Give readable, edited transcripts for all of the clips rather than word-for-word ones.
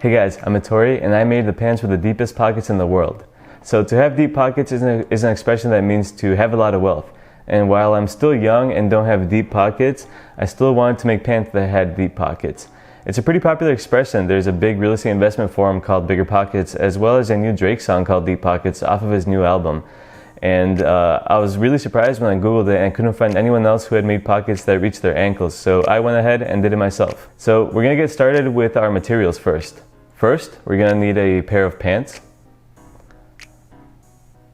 Hey guys, I'm Ettore and I made the pants with the deepest pockets in the world. So to have deep pockets is an expression that means to have a lot of wealth. And while I'm still young and don't have deep pockets, I still wanted to make pants that had deep pockets. It's a pretty popular expression. There's a big real estate investment forum called Bigger Pockets, as well as a new Drake song called Deep Pockets off of his new album. And I was really surprised when I Googled it and couldn't find anyone else who had made pockets that reached their ankles. So I went ahead and did it myself. So we're gonna get started with our materials first. First, we're gonna need a pair of pants.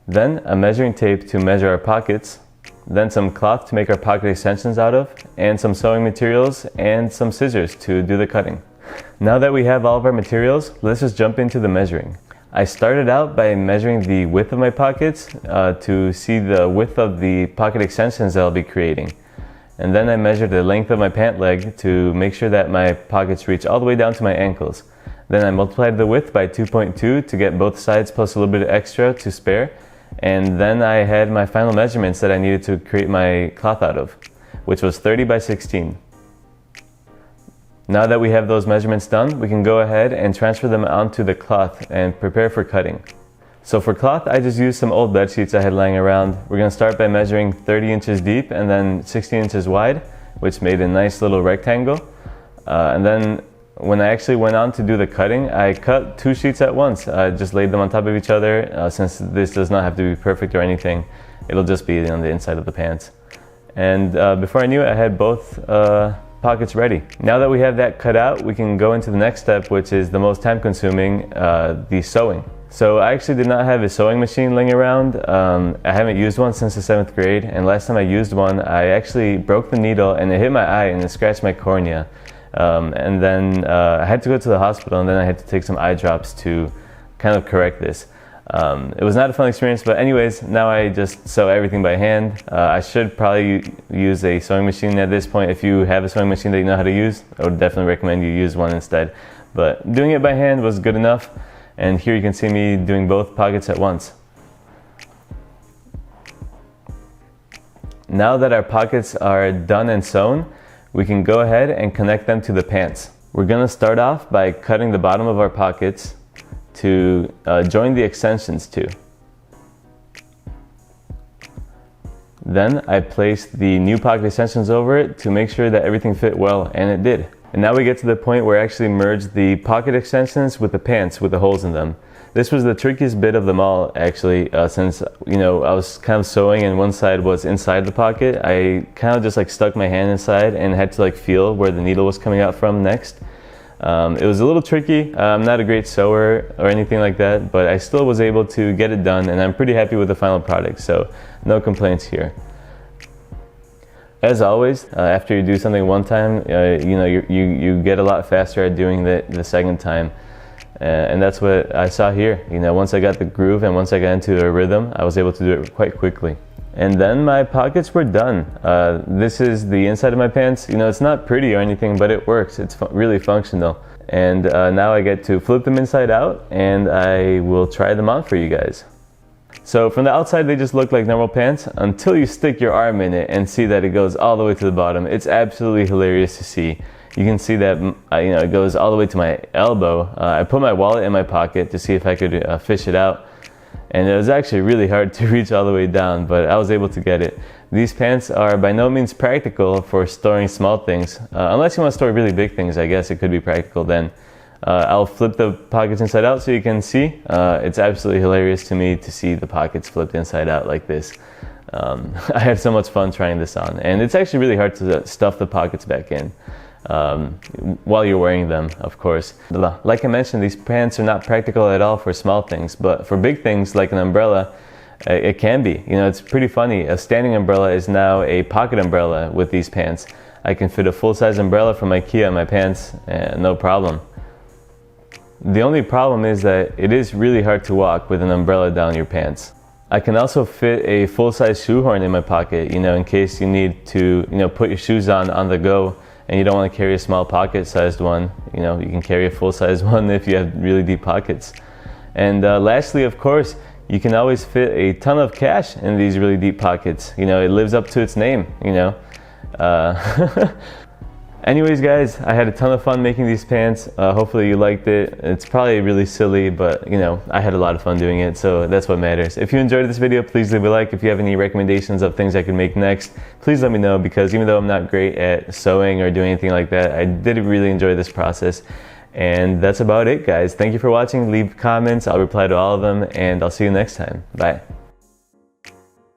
Then a measuring tape to measure our pockets. Then some cloth to make our pocket extensions out of, and some sewing materials and some scissors to do the cutting. Now that we have all of our materials, let's just jump into the measuring. I started out by measuring the width of my pockets to see the width of the pocket extensions that I'll be creating. And then I measured the length of my pant leg to make sure that my pockets reach all the way down to my ankles. Then I multiplied the width by 2.2 to get both sides plus a little bit extra to spare. And then I had my final measurements that I needed to create my cloth out of, which was 30 by 16. Now that we have those measurements done, we can go ahead and transfer them onto the cloth and prepare for cutting. So for cloth, I just used some old bed sheets I had lying around. We're gonna start by measuring 30 inches deep and then 16 inches wide, which made a nice little rectangle. And then when I actually went on to do the cutting, I cut two sheets at once. I just laid them on top of each other. Since this does not have to be perfect or anything, it'll just be on the inside of the pants. And before I knew it, I had both pockets ready. Now that we have that cut out, we can go into the next step, which is the most time consuming, the sewing. So I actually did not have a sewing machine laying around. I haven't used one since the 7th grade, and last time I used one, I actually broke the needle and it hit my eye and it scratched my cornea. And then I had to go to the hospital, and then I had to take some eye drops to kind of correct this. It was not a fun experience, but anyways, now I just sew everything by hand. I should probably use a sewing machine at this point. If you have a sewing machine that you know how to use, I would definitely recommend you use one instead. But doing it by hand was good enough, and here you can see me doing both pockets at once. Now that our pockets are done and sewn, we can go ahead and connect them to the pants. We're gonna start off by cutting the bottom of our pockets to join the extensions to. Then I placed the new pocket extensions over it to make sure that everything fit well, and it did. And now we get to the point where I actually merged the pocket extensions with the pants with the holes in them. This was the trickiest bit of them all, actually, since I was kind of sewing and one side was inside the pocket. I kind of just like stuck my hand inside and had to like feel where the needle was coming out from next. It was a little tricky. I'm not a great sewer or anything like that, but I still was able to get it done, and I'm pretty happy with the final product, so no complaints here. As always, after you do something one time, you get a lot faster at doing it the second time. And that's what I saw here. Once I got the groove and once I got into a rhythm, I was able to do it quite quickly. And then my pockets were done. This is the inside of my pants. It's not pretty or anything, but it works. It's really functional. And now I get to flip them inside out, and I will try them on for you guys. So from the outside, they just look like normal pants until you stick your arm in it and see that it goes all the way to the bottom. It's absolutely hilarious to see. You can see that it goes all the way to my elbow. I put my wallet in my pocket to see if I could fish it out, and it was actually really hard to reach all the way down, but I was able to get it. These pants are by no means practical for storing small things. Unless you want to store really big things, I guess it could be practical then. I'll flip the pockets inside out so you can see. It's absolutely hilarious to me to see the pockets flipped inside out like this. I had so much fun trying this on, and it's actually really hard to stuff the pockets back in. While you're wearing them, of course. Like I mentioned, these pants are not practical at all for small things, but for big things like an umbrella, it can be. It's pretty funny. A standing umbrella is now a pocket umbrella with these pants. I can fit a full-size umbrella from IKEA in my pants, no problem. The only problem is that it is really hard to walk with an umbrella down your pants. I can also fit a full-size shoehorn in my pocket, in case you need to, put your shoes on the go, and you don't want to carry a small pocket-sized one. You can carry a full-size one if you have really deep pockets. And lastly, of course, you can always fit a ton of cash in these really deep pockets. It lives up to its name, Anyways, guys, I had a ton of fun making these pants. Hopefully you liked it. It's probably really silly, but you know, I had a lot of fun doing it, so that's what matters. If you enjoyed this video, please leave a like. If you have any recommendations of things I could make next, please let me know, because even though I'm not great at sewing or doing anything like that, I did really enjoy this process. And that's about it, guys. Thank you for watching. Leave comments. I'll reply to all of them, and I'll see you next time. Bye.